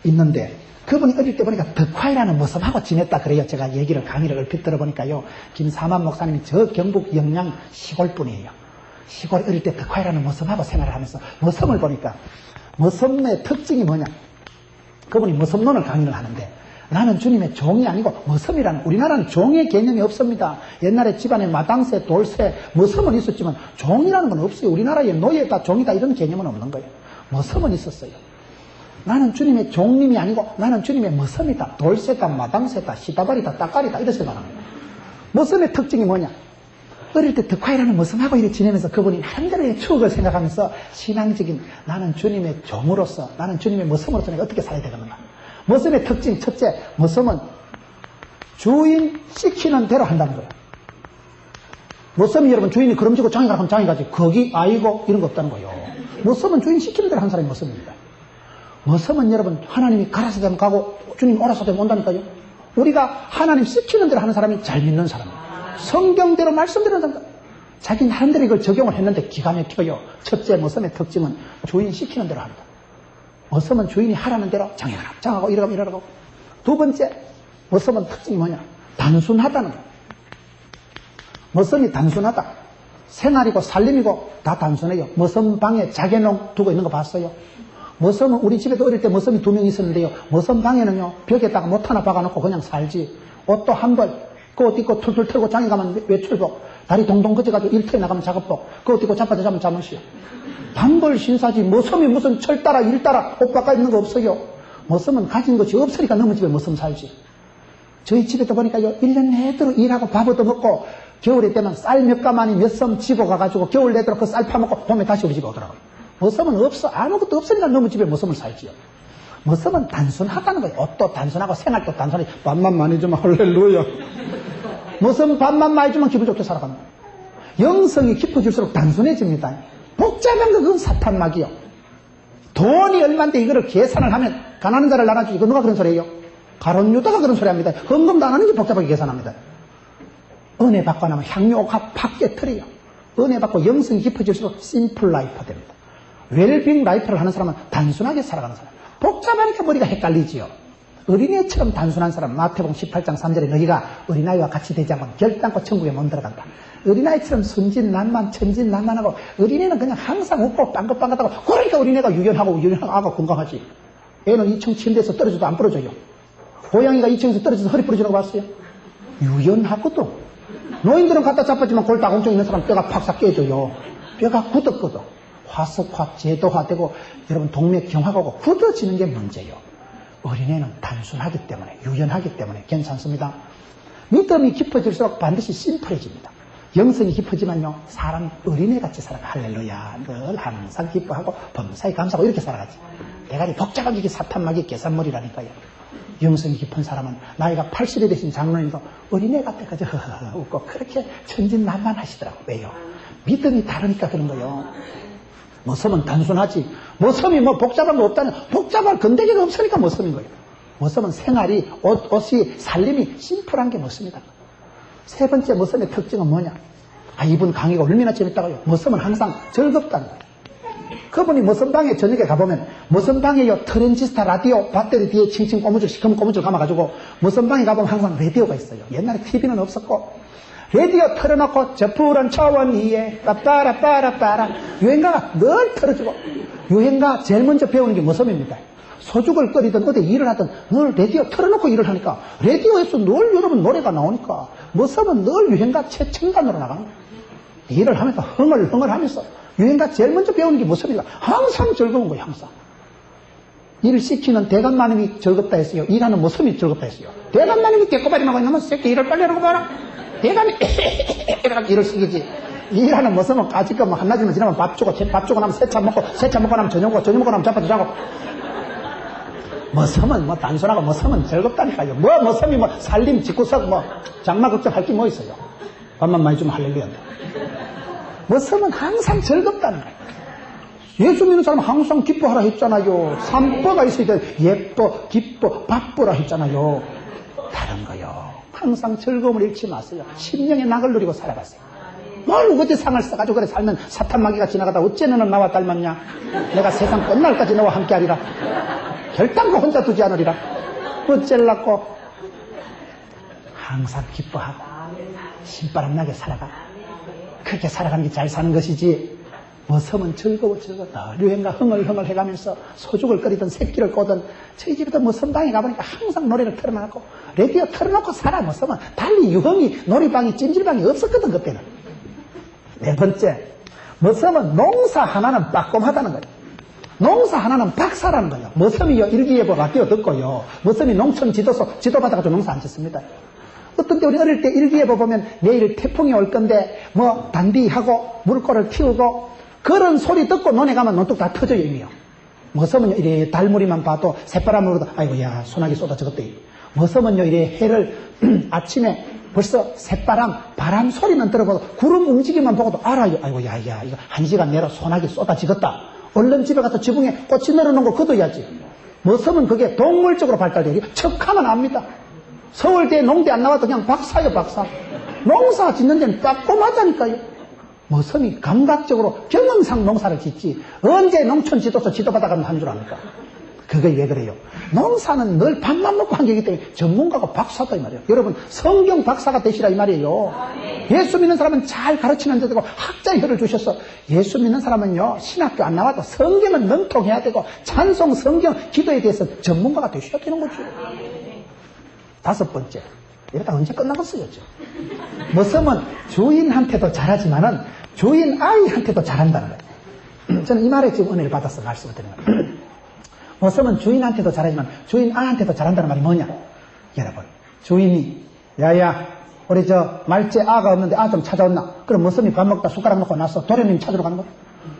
있는데, 그분이 어릴 때 보니까 덕화이라는 머슴하고 지냈다 그래요. 제가 강의를 얼핏 들어보니까요. 김사만 목사님이 저 경북 영양 시골 분이에요. 시골 어릴 때 덕화이라는 머슴하고 생활을 하면서 머슴을 보니까 머슴의 특징이 뭐냐? 그분이 머슴론을 강의를 하는데, 나는 주님의 종이 아니고 머슴이라는, 우리나라는 종의 개념이 없습니다. 옛날에 집안에 마당새, 돌새, 머슴은 있었지만 종이라는 건 없어요. 우리나라에 노예다, 종이다 이런 개념은 없는 거예요. 머슴은 있었어요. 나는 주님의 종님이 아니고 나는 주님의 머슴이다. 돌새다, 마당새다, 시다발이다, 따까리다 이렇게 생각합니다. 머슴의 특징이 뭐냐? 어릴 때 덕화이라는 머슴하고 이렇게 지내면서 그분이 나름대로의 추억을 생각하면서 신앙적인 나는 주님의 종으로서, 나는 주님의 머슴으로서 내가 어떻게 살아야 되겠는가? 머슴의 특징 첫째, 머슴은 주인 시키는 대로 한다는 거예요. 머슴이 여러분 주인이 그럼지고 장에 가면 장에 가지 거기 아이고 이런 거 없다는 거예요. 머슴은 주인 시키는 대로 한 사람이 머슴입니다. 머슴은 여러분 하나님이 가라사 되면 가고 주님 오라사 되면 온다니까요. 우리가 하나님 시키는 대로 하는 사람이 잘 믿는 사람이에요. 성경대로 말씀대로 한다. 자기 나름대로 이걸 적용을 했는데 기가 막혀요. 첫째 머슴의 특징은 주인 시키는 대로 한다. 머슴은 주인이 하라는 대로 장에 가라 장하고 이러고 이러고. 두 번째 머슴은 특징이 뭐냐? 단순하다는 거예요. 머슴이 단순하다. 생활이고 살림이고 다 단순해요. 머슴 방에 자개농 두고 있는 거 봤어요? 머슴은 우리 집에도 어릴 때 머슴이 2명 있었는데요. 머슴 방에는요 벽에다가 못 하나 박아놓고 그냥 살지. 옷도 한 벌, 그 옷 입고 툴툴 털고 장에 가면 외출복, 다리 동동 거쳐가지고 일터에 나가면 작업복, 그 옷 입고 자빠져 자면 잠옷이요. 단벌 신사지. 머슴이 무슨 철 따라 일 따라 옷 바꿔 입는 거 없어요. 머슴은 가진 것이 없으니까 너무 집에 머슴 살지. 저희 집에도 보니까요 1년 내도록 일하고 밥 얻어먹고 겨울에 되면 쌀 몇 가마니 몇 섬 집어가가지고 겨울 내도록 그 쌀 파먹고 봄에 다시 우리 집에 오더라고요. 머슴은 없어. 아무것도 없으니까 너무 집에 머슴을 살지요. 머슴은 단순하다는 거예요. 옷도 단순하고 생활도 단순하게 밥만 많이 주면 할렐루야. 머슴 밥만 많이 주면 기분 좋게 살아갑니다. 영성이 깊어질수록 단순해집니다. 복잡한 거 그건 사탄막이요. 돈이 얼마인데 이거를 계산을 하면 가난한 자를 나눠주지. 이거 누가 그런 소리예요? 가론 유다가 그런 소리 합니다. 헌금도 안 하는지 복잡하게 계산합니다. 은혜 받고 나면 향유옥합 팍 깨트려요. 은혜 받고 영성이 깊어질수록 심플 라이프 됩니다. 웰빙 라이프를 하는 사람은 단순하게 살아가는 사람. 복잡하니까 머리가 헷갈리지요. 어린애처럼 단순한 사람, 마태복음 18장 3절에 너희가 어린아이와 같이 되지 않으면 결단코 천국에 못 들어간다. 어린아이처럼 순진난만 천진난만하고, 어린애는 그냥 항상 웃고 빵긋빵긋하고, 그러니까 어린애가 유연하고 건강하지. 애는 2층 침대에서 떨어져도 안 부러져요. 고양이가 2층에서 떨어져서 허리 부러지는 거 봤어요? 유연하거든. 노인들은 갖다 잡았지만 골다공증 있는 사람 뼈가 팍싹 깨져요. 뼈가 굳었거든. 화석화, 제도화되고 여러분 동맥경화가 오고 굳어지는 게 문제예요. 어린애는 단순하기 때문에, 유연하기 때문에 괜찮습니다. 믿음이 깊어질수록 반드시 심플해집니다. 영성이 깊어지면요 사람 어린애같이 살아가. 할렐루야. 늘 항상 기뻐하고 범사에 감사하고 이렇게 살아가지. 대가리 복잡하게 이게 사탄막이 계산머리라니까요. 영성이 깊은 사람은 나이가 80이 되신 장로님도 어린애 같아가지고 웃고 그렇게 천진난만하시더라고. 왜요? 믿음이 다르니까 그런 거예요. 머슴은 단순하지. 머슴이 뭐 복잡한 거 없다는, 복잡한 건데기가 없으니까 머슴인 거예요. 머슴은 생활이, 옷이, 살림이 심플한 게 머슴이다. 세 번째 머슴의 특징은 뭐냐? 이분 강의가 얼마나 재밌다고요? 머슴은 항상 즐겁다는 거예요. 그분이 머슴방에 저녁에 가보면, 머슴방에요 트랜지스타 라디오 배터리 뒤에 칭칭 꼬무줄 시커먼 꼬무줄 감아가지고 머슴방에 가보면 항상 라디오가 있어요. 옛날에 TV는 없었고 라디오 틀어놓고 저 푸른 초원 위에 빠빠라빠라빠라 유행가가 늘 틀어주고, 유행가 제일 먼저 배우는 게 머슴입니다. 소죽을 끓이든 어디 일을 하든 늘 라디오 틀어놓고 일을 하니까 라디오에서 늘 여러분 노래가 나오니까 머슴은 늘 유행가 최첨단으로 나가는 거예요. 일을 하면서 흥얼흥얼 하면서 유행가 제일 먼저 배우는 게 머슴이다. 항상 즐거운 거예요. 항상 일을 시키는 대감마님이 즐겁다 했어요. 일하는 머슴이 즐겁다 했어요. 대감마님이 깨꼬바리만 하고 있는 새끼 일을 빨리 하라고 봐라. 대감이 이렇게 일을 시키지. 일하는 머슴은 까짓거 뭐 한낮이면 지나면 밥 주고 나면 세차 먹고 나면 저녁 먹고 나면 자빠져 자고. 머슴은 뭐 단순하고 머슴은 즐겁다니까요. 뭐 머슴이 뭐 살림 집구석 뭐 장마 걱정할 게 뭐 있어요. 밥만 많이 주면 할렐루야. 머슴은 항상 즐겁다는 거예요. 예수 믿는 사람은 항상 기뻐하라 했잖아요. 삼보가 있어야 돼. 예뻐, 기뻐, 바쁘라 했잖아요. 다른 거요. 항상 즐거움을 잃지 마세요. 심령의 낙을 누리고 살아가세요. 뭘 어디 상을 써가지고 그래 살면 사탄마귀가 지나가다 어째 너는 나와 닮았냐? 내가 세상 끝날까지 너와 함께하리라. 결단코 혼자 두지 않으리라. 어째려고 항상 기뻐하고 신바람 나게 살아가. 그렇게 살아가는 게 잘 사는 것이지. 머슴은 즐거워 늘 유행가 흥얼흥얼 해가면서 소죽을 끓이든 새끼를 꼬든 저희 집에도 머슴방에 가보니까 항상 노래를 틀어놓고 라디오 틀어놓고 살아. 머슴은 달리 유흥이 놀이방이 찜질방이 없었거든 그때는. 네 번째, 머슴은 농사 하나는 빠꼼하다는 거예요. 농사 하나는 박사라는 거예요. 머슴이요 일기예보가 뛰어듣고요. 머슴이 농촌 지도받아가지고 농사 안 짓습니다. 어떤 때 우리 어릴 때 일기예보 보면 내일 태풍이 올 건데 뭐 단비하고 물꼬를 틔우고 그런 소리 듣고 논에 가면 논뚝 다 터져요 이미요. 머슴은요 이래 달무리만 봐도 새바람으로 아이고야 소나기 쏟아졌대. 머슴은요 이래 해를 아침에 벌써 새바람 바람 소리만 들어봐도 구름 움직임만 보고도 알아요. 아이고야 이거 1시간 내로 소나기 쏟아지겠다. 얼른 집에 가서 지붕에 꽃이 내려놓은 거 걷어야지. 머슴은 그게 동물적으로 발달돼요. 척하면 압니다. 서울대 농대 안 나와도 그냥 박사예요 박사. 농사 짓는 데는 빠꼼하다니까요. 머슴이 감각적으로 경험상 농사를 짓지 언제 농촌 지도서 지도받아가면 한 줄 압니까? 그게 왜 그래요? 농사는 늘 밥만 먹고 한 게이기 때문에 전문가가 박사다 이 말이에요. 여러분 성경 박사가 되시라 이 말이에요. 예수 믿는 사람은 잘 가르치는 데 되고 학자의 혀를 주셔서 예수 믿는 사람은요 신학교 안 나와도 성경은 능통해야 되고 찬송 성경 기도에 대해서 전문가가 되셔야 되는 거죠. 다섯 번째, 이러다 언제 끝나겠어요? 머슴은 주인한테도 잘하지만은 주인 아이한테도 잘한다는 거예요. 저는 이 말에 지금 은혜를 받아서 말씀을 드리는 거예요. 머슴은 주인한테도 잘하지만 주인 아한테도 잘한다는 말이 뭐냐? 여러분, 주인이 야야 우리 저 말째 아가 없는데 아 좀 찾아왔나? 그럼 머슴이 밥 먹다 숟가락 놓고 나서 도련님 찾으러 가는 거예요.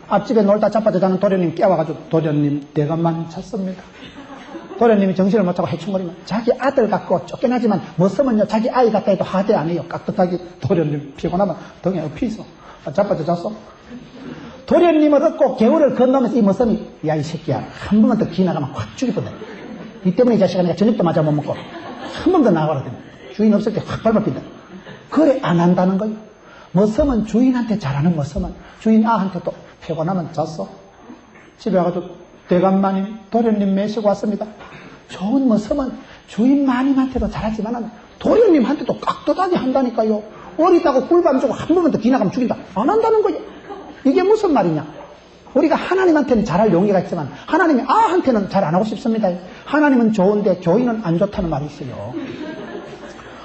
앞집에 놀다 자빠져 자는 도련님 깨워가지고 도련님 대감만 찾습니다. 도련님이 정신을 못 차고 해충거리면 자기 아들 갖고 쫓겨나지만 머슴은요 자기 아이 갖다 해도 하대 안 해요. 깍듯하게 도련님 피곤하면 등에 엎이 있어. 자빠져 잤어. 도련님을 얻고 개울을 건너면서 이 머슴이 야 이 새끼야 한 번만 더 기 나가면 확 죽이거든. 이 때문에 이 자식아 내가 저녁도 맞아 못 먹고 한 번 더 나가거든. 주인 없을 때 확 밟아핀다. 그래 안 한다는 거예요. 머슴은 주인한테 잘하는 머슴은 주인 아한테도 피곤하면 잤어. 집에 와가지고 대감마님 도련님 매시고 왔습니다. 좋은 머슴은 주인 마님한테도 잘하지만 도련님한테도 깍듯하게 한다니까요. 어리다고 꿀밤 주고 한 번만 더 기나가면 죽인다. 안 한다는 거예요. 이게 무슨 말이냐? 우리가 하나님한테는 잘할 용기가 있지만 하나님이 아한테는 잘 안 하고 싶습니다. 하나님은 좋은데 교인은 안 좋다는 말이 있어요.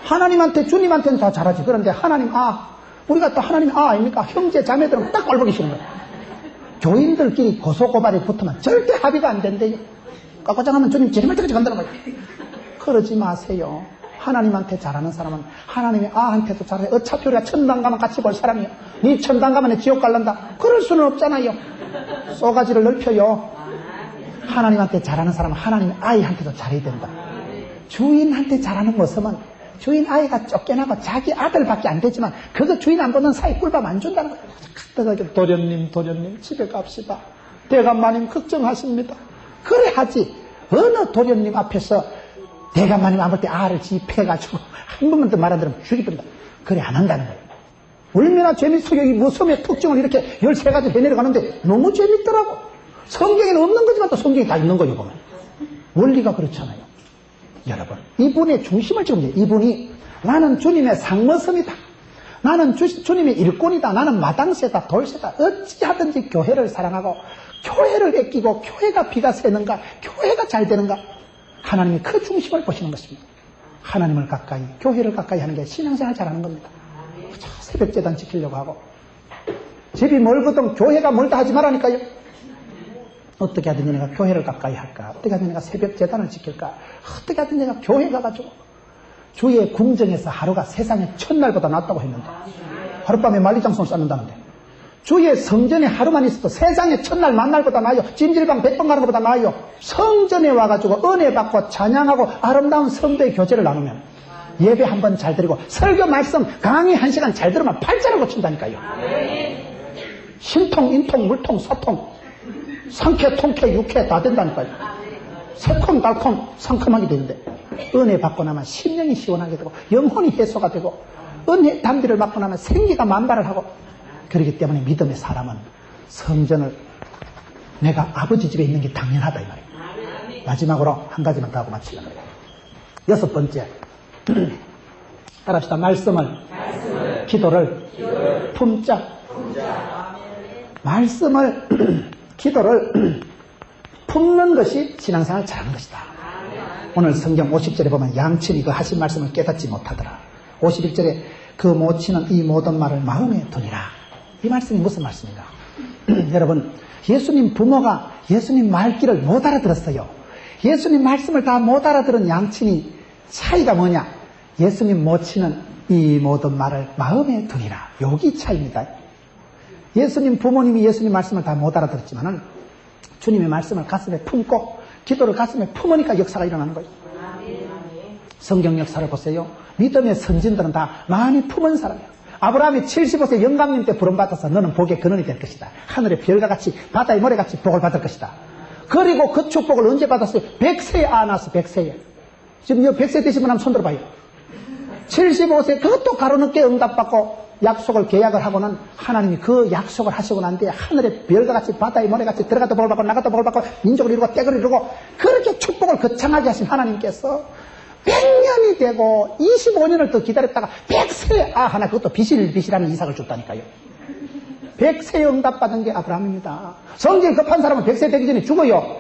하나님한테 주님한테는 다 잘하지. 그런데 하나님 우리가 또 하나님 아닙니까? 형제 자매들은 딱 꼴보기 싫은 거예요. 교인들끼리 고소고발이 붙으면 절대 합의가 안 된대요. 깎아장하면 주님 재림할 때까지 간다는 거예요. 그러지 마세요. 하나님한테 잘하는 사람은 하나님이 아한테도 잘해. 어차피 우리가 천당 가면 같이 볼 사람이요. 네 천당 가면 내 지옥 갈란다. 그럴 수는 없잖아요. 쏘가지를 넓혀요. 하나님한테 잘하는 사람은 하나님의 아이한테도 잘해야 된다. 주인한테 잘하는 모습은 주인 아이가 쫓겨나고 자기 아들밖에 안 되지만 그거 주인 안 보는 사이 꿀밥 안 준다는 거예요. 도련님 집에 갑시다. 대감마님 걱정하십니다. 그래 하지. 어느 도련님 앞에서 대감마님 안 볼 때 알을 지입해가지고 한 번만 더 말아들으면 죽이버린다. 그래 안 한다는 거예요. 얼마나 재밌어요. 이 무섬의 특징을 이렇게 13가지 해내려가는데 너무 재밌더라고. 성경에는 없는 거지만 또 성경에 다 있는 거예요. 보면. 원리가 그렇잖아요. 여러분 이분의 중심을 지금 이분이 나는 주님의 상머섬이다. 나는 주님의 일꾼이다. 나는 마당새다. 돌새다. 어찌하든지 교회를 사랑하고 교회를 아끼고 교회가 비가 새는가 교회가 잘 되는가 하나님이 그 중심을 보시는 것입니다. 하나님을 가까이 교회를 가까이 하는 게 신앙생활 잘하는 겁니다. 새벽재단 지키려고 하고 집이 멀거든 교회가 멀다 하지 말라니까요. 어떻게 하든 내가 교회를 가까이 할까? 어떻게 하든 내가 새벽재단을 지킬까? 어떻게 하든 내가 교회 가가지고 주의 궁정에서 하루가 세상의 첫날보다 낫다고 했는데 하룻밤에 만리장성을 쌓는다는데 주의 성전에 하루만 있어도 세상의 첫날 만날보다 나아요. 찜질방 100번 가는 것보다 나아요. 성전에 와가지고 은혜 받고 찬양하고 아름다운 성도의 교제를 나누면 예배 한 번 잘 드리고 설교 말씀 강의 1시간 잘 들으면 팔자를 고친다니까요. 신통, 인통, 물통, 소통, 상쾌, 통쾌, 육쾌 다 된다니까요. 새콤, 달콤, 상큼하게 되는데 은혜 받고 나면 심령이 시원하게 되고 영혼이 해소가 되고 은혜 담비를 받고 나면 생기가 만발을 하고 그렇기 때문에 믿음의 사람은 성전을 내가 아버지 집에 있는 게 당연하다 이 말이에요. 마지막으로 한 가지만 더 하고 마치려고 해요. 6번째 따라합시다. 말씀을 기도를 품자. 말씀을 기도를 품는 것이 신앙생활 잘하는 것이다. 오늘 성경 50절에 보면 양친이 그 하신 말씀을 깨닫지 못하더라. 51절에 그 모친은 이 모든 말을 마음에 두니라. 이 말씀이 무슨 말씀인가? 여러분, 예수님 부모가 예수님 말귀를 못 알아들었어요. 예수님 말씀을 다 못 알아들은 양친이 차이가 뭐냐? 예수님 모친은 이 모든 말을 마음에 두니라. 여기 차이입니다. 예수님 부모님이 예수님 말씀을 다 못 알아들었지만은 주님의 말씀을 가슴에 품고 기도를 가슴에 품으니까 역사가 일어나는 거예요. 성경 역사를 보세요. 믿음의 선진들은 다 많이 품은 사람이에요. 아브라함이 75세 영감님 때 부름받아서 너는 복의 근원이 될 것이다. 하늘의 별과 같이 바다의 모래같이 복을 받을 것이다. 그리고 그 축복을 언제 받았어요? 100세에 안았어. 100세에. 지금 100세 되신 분 한번 손 들어봐요. 75세 그것도 가로늦게 응답받고 약속을 계약을 하고는 하나님이 그 약속을 하시고 난 뒤에 하늘의 별과 같이 바다의 모래같이 들어가도 복을 받고 나가도 복을 받고 민족을 이루고 떼를 이루고 그렇게 축복을 거창하게 하신 하나님께서 100년이 되고 25년을 더 기다렸다가 100세에 하나 그것도 비실비실하는 이삭을 줬다니까요. 100세에 응답받은 게 아브라함입니다. 성질 급한 사람은 100세 되기 전에 죽어요.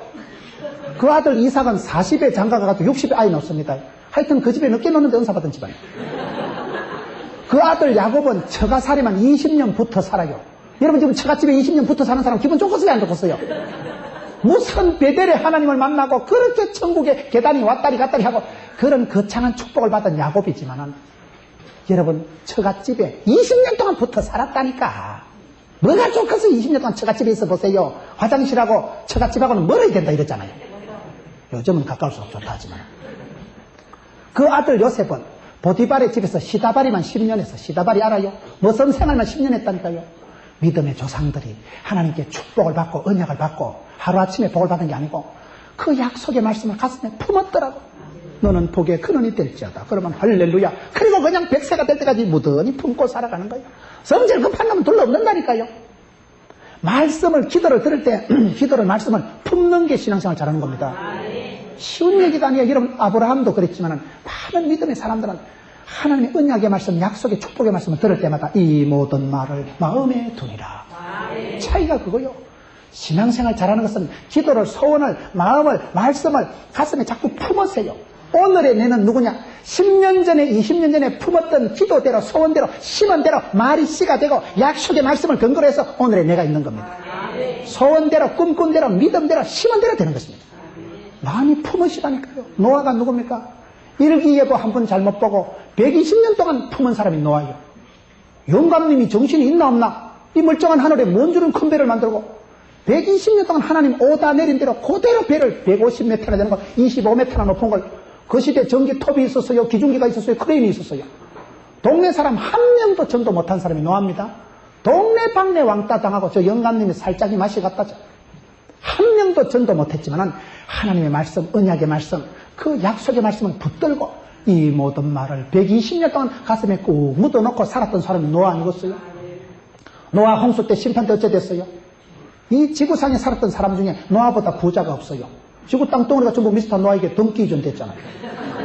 그 아들 이삭은 40에 장가가 가지고 60에 아이 낳습니다. 하여튼 그 집에 늦게 놓는데 은사받은 집안이에요. 그 아들 야곱은 처가살이만 20년부터 살아요. 여러분 지금 처갓집에 20년부터 사는 사람 기분 좋겠어요 안 좋겠어요? 무슨 베델에 하나님을 만나고 그렇게 천국에 계단이 왔다리 갔다리 하고 그런 거창한 축복을 받은 야곱이지만은 여러분 처갓집에 20년 동안 붙어 살았다니까. 뭐가 좋겠어요? 20년 동안 처갓집에 있어 보세요. 화장실하고 처갓집하고는 멀어야 된다 이랬잖아요. 요즘은 가까울수록 좋다 하지만 그 아들 요셉은 보디발의 집에서 시다발이만 10년 했어. 시다발이 알아요? 무슨 생활만 10년 했다니까요. 믿음의 조상들이 하나님께 축복을 받고 언약을 받고 하루아침에 복을 받은 게 아니고 그 약속의 말씀을 가슴에 품었더라고. 너는 복의 근원이 될지어다. 그러면 할렐루야. 그리고 그냥 100세가 될 때까지 무던히 품고 살아가는 거예요. 성질 급한 놈은 둘러없는다니까요. 말씀을 기도를 들을 때 기도를 말씀을 품는 게 신앙생활 잘하는 겁니다. 쉬운 얘기가 아니에요. 여러분 아브라함도 그랬지만 많은 믿음의 사람들은 하나님의 언약의 말씀, 약속의 축복의 말씀을 들을 때마다 이 모든 말을 마음에 두니라. 차이가 그거요. 신앙생활 잘하는 것은 기도를, 소원을, 마음을, 말씀을 가슴에 자꾸 품으세요. 오늘의 내는 누구냐? 10년 전에 20년 전에 품었던 기도대로 소원대로 심은 대로 말이 씨가 되고 약속의 말씀을 근거로 해서 오늘의 내가 있는 겁니다. 소원대로 꿈꾼 대로 믿음대로 심은 대로 되는 것입니다. 많이 품으시라니까요. 노아가 누굽니까? 일기예보 한 번 잘못 보고 120년 동안 품은 사람이 노아예요. 영감님이 정신이 있나 없나? 이 멀쩡한 하늘에 뭔 줄은 큰 배를 만들고 120년 동안 하나님 오다 내린 대로 그대로 배를 150m나 되는 거 25m나 높은 걸 그 시대에 전기톱이 있었어요. 기중기가 있었어요. 크레인이 있었어요. 동네 사람 한 명도 전도 못한 사람이 노아입니다. 동네 방네 왕따 당하고 저 영감님이 살짝이 맛이 갔다죠. 한 명도 전도 못했지만 하나님의 말씀, 언약의 말씀, 그 약속의 말씀을 붙들고 이 모든 말을 120년 동안 가슴에 꾹 묻어놓고 살았던 사람이 노아 아니겠어요? 노아 홍수 때 심판 때 어째 됐어요? 이 지구상에 살았던 사람 중에 노아보다 부자가 없어요. 지구 땅덩어리가 전부 미스터 노아에게 등기이전 됐잖아요.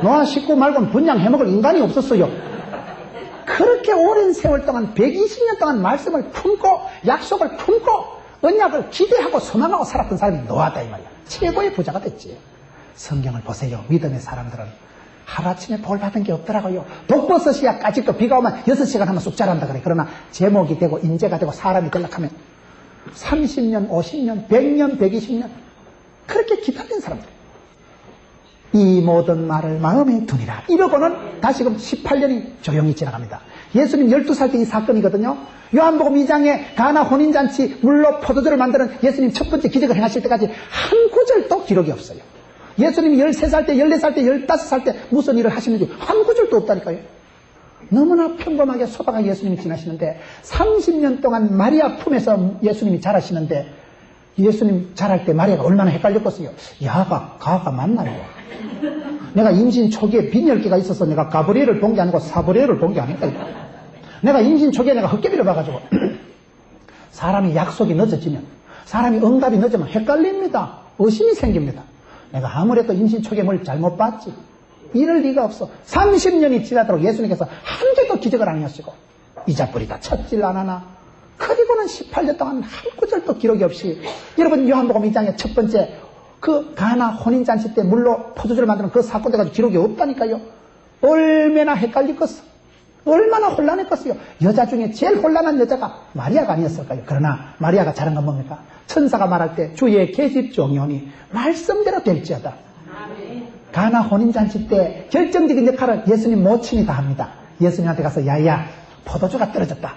노아 식구 말고는 분양 해먹을 인간이 없었어요. 그렇게 오랜 세월 동안 120년 동안 말씀을 품고 약속을 품고 언약을 기대하고 소망하고 살았던 사람이 노아다 이 말이야. 최고의 부자가 됐지. 성경을 보세요. 믿음의 사람들은 하루아침에 복을 받은 게 없더라고요. 독버섯이야 까짓거 비가 오면 6시간 하면 쑥 자란다 그래. 그러나 제목이 되고 인재가 되고 사람이 되려고 하면 30년, 50년, 100년, 120년 그렇게 기다린 사람들. 이 모든 말을 마음에 두니라. 이러고는 다시금 18년이 조용히 지나갑니다. 예수님 12살 때 이 사건이거든요. 요한복음 2장에 가나 혼인잔치 물로 포도주를 만드는 예수님 첫 번째 기적을 행하실 때까지 한 구절도 기록이 없어요. 예수님이 13살 때, 14살 때, 15살 때 무슨 일을 하시는지 한 구절도 없다니까요. 너무나 평범하게 소박하게 예수님이 지나시는데 30년 동안 마리아 품에서 예수님이 자라시는데 예수님 자랄 때 마리아가 얼마나 헷갈렸겠어요. 야가 가가 맞나요? 내가 임신 초기에 빈혈기가 있어서 내가 가브리엘을 본 게 아니고 사브리엘을 본 게 아닐까. 내가 임신 초기에 내가 헛개비를 봐가지고 사람이 약속이 늦어지면 사람이 응답이 늦으면 헷갈립니다. 의심이 생깁니다. 내가 아무래도 임신 초기에 뭘 잘못 봤지. 이럴 리가 없어. 30년이 지나도록 예수님께서 한 개도 기적을 안 하시고 이자뿌리다 쳤질 안 하나. 그리고는 18년 동안 한 구절도 기록이 없이 여러분 요한복음 2장의 첫 번째 그 가나 혼인잔치 때 물로 포도주를 만드는 그 사건 돼가지고 기록이 없다니까요. 얼마나 헷갈리겠어. 얼마나 혼란했겠어요. 여자 중에 제일 혼란한 여자가 마리아가 아니었을까요? 그러나 마리아가 잘한 건 뭡니까? 천사가 말할 때 주의 계집종이 오니 말씀대로 될지어다. 가나 혼인잔치 때 결정적인 역할을 예수님 모친이 다 합니다. 예수님한테 가서 야야 포도주가 떨어졌다.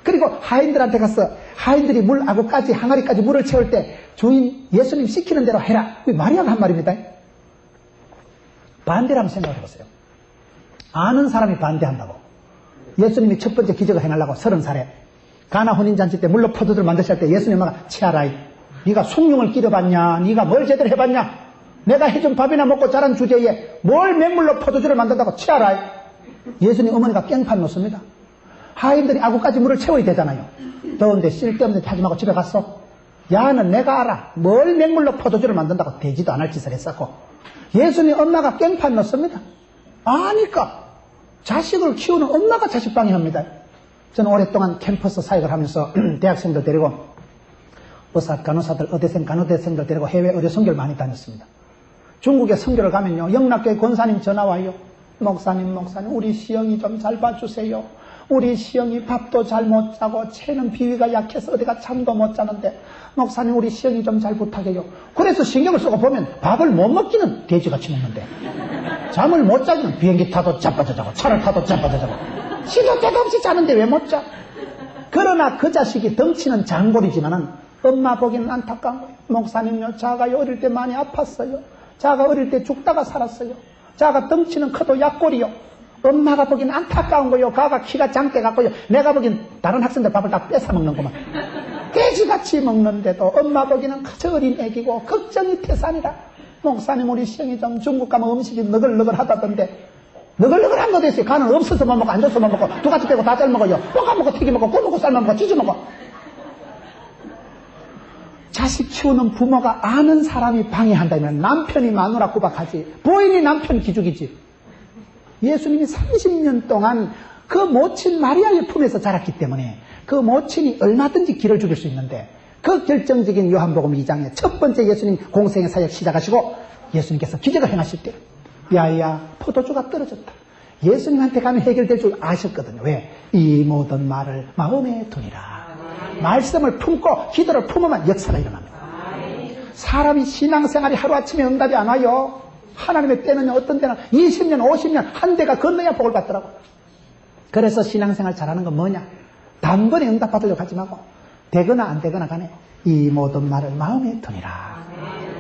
그리고 하인들한테 가서 하인들이 물 아구까지 항아리까지 물을 채울 때 주인 예수님 시키는 대로 해라. 마리아가 한 말입니다. 반대를 한번 생각해 보세요. 아는 사람이 반대한다고. 예수님이 첫 번째 기적을 행하려고 30살에 가나 혼인잔치 때 물로 포도주를 만드실 때 예수님 막 치아라이. 네가 숭늉을 끼려봤냐? 네가 뭘 제대로 해봤냐? 내가 해준 밥이나 먹고 자란 주제에 뭘 맹물로 포도주를 만든다고 치아라이. 예수님 어머니가 깽판 놓습니다. 하인들이 아구까지 물을 채워야 되잖아요. 더운데 쓸데없는 데 하지 말고 집에 갔어. 야는 내가 알아. 뭘 맹물로 포도주를 만든다고 되지도 않을 짓을 했었고. 예수님 엄마가 깽판 넣습니다. 아니까 자식을 키우는 엄마가 자식 방해합니다. 저는 오랫동안 캠퍼스 사역을 하면서 대학생들 데리고 의사 간호사들 의대생 간호대생들 데리고 해외 의료 선교를 많이 다녔습니다. 중국에 선교를 가면요 영락교회 권사님 전화 와요. 목사님 우리 시영이 좀 잘 봐주세요. 우리 시영이 밥도 잘 못 자고 체는 비위가 약해서 어디가 잠도 못 자는데 목사님 우리 시영이 좀 잘 부탁해요. 그래서 신경을 쓰고 보면 밥을 못 먹기는 돼지같이 먹는데 잠을 못 자기는 비행기 타도 자빠져 자고 차를 타도 자빠져 자고 시도 때도 없이 자는데 왜 못 자? 그러나 그 자식이 덩치는 장골이지만은 엄마 보기는 안타까운 거예요. 목사님요 자가 어릴 때 많이 아팠어요. 자가 어릴 때 죽다가 살았어요. 자가 덩치는 커도 약골이요. 엄마가 보기엔 안타까운 거요. 가가 키가 작게 갖고요. 내가 보기엔 다른 학생들 밥을 다 뺏어 먹는구만. 돼지같이 먹는데도 엄마 보기에는 그저 어린 애기고 걱정이 태산이라. 목사님 우리 시영이 좀 중국 가면 음식이 너글너글 하다던데 너글너글한 거 됐어요. 가는 없어서 못 먹고 앉아서 못 먹고 두 가지 빼고 다 잘 먹어요. 볶아 먹고 튀김 먹고 구워 먹고 삶아 먹고 찢어 먹어. 자식 키우는 부모가 아는 사람이 방해한다면 남편이 마누라 구박하지 부인이 남편 기죽이지. 예수님이 30년 동안 그 모친 마리아의 품에서 자랐기 때문에 그 모친이 얼마든지 길을 죽일 수 있는데 그 결정적인 요한복음 2장의 첫 번째 예수님 공생의 사역 시작하시고 예수님께서 기적을 행하실 때 야야 포도주가 떨어졌다. 예수님한테 가면 해결될 줄 아셨거든요. 왜? 이 모든 말을 마음에 두니라. 말씀을 품고 기도를 품으면 역사가 일어납니다. 사람이 신앙생활이 하루아침에 응답이 안 와요. 하나님의 때는 어떤 때는 20년 50년 한 대가 건너야 복을 받더라고. 그래서 신앙생활 잘하는 건 뭐냐? 단번에 응답 받으려고 하지 말고 되거나 안 되거나 간에 이 모든 말을 마음에 두니라.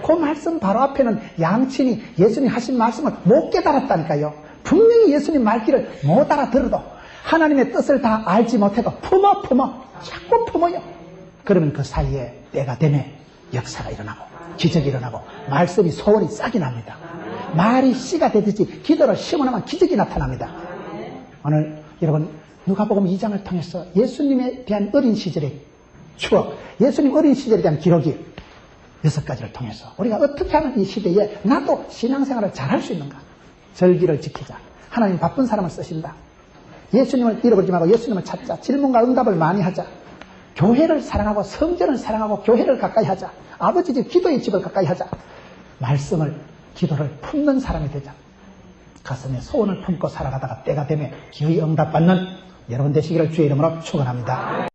그 말씀 바로 앞에는 양친이 예수님 하신 말씀을 못 깨달았다니까요. 분명히 예수님 말귀를 못 알아들어도 하나님의 뜻을 다 알지 못해도 품어 자꾸 품어요. 그러면 그 사이에 때가 되면 역사가 일어나고 기적이 일어나고 말씀이 소원이 싹이 납니다. 말이 씨가 되듯이 기도를 심어놓으면 기적이 나타납니다. 오늘 여러분 누가복음 2장을 통해서 예수님에 대한 어린 시절의 추억, 예수님 어린 시절에 대한 기록이 6가지를 통해서 우리가 어떻게 하면 이 시대에 나도 신앙생활을 잘할 수 있는가. 절기를 지키자. 하나님 바쁜 사람을 쓰신다. 예수님을 잃어버리지 말고 예수님을 찾자. 질문과 응답을 많이 하자. 교회를 사랑하고 성전을 사랑하고 교회를 가까이 하자. 아버지 집 기도의 집을 가까이 하자. 말씀을 기도를 품는 사람이 되자. 가슴에 소원을 품고 살아가다가 때가 되면 기의 응답받는 여러분 되시기를 주의 이름으로 축원합니다.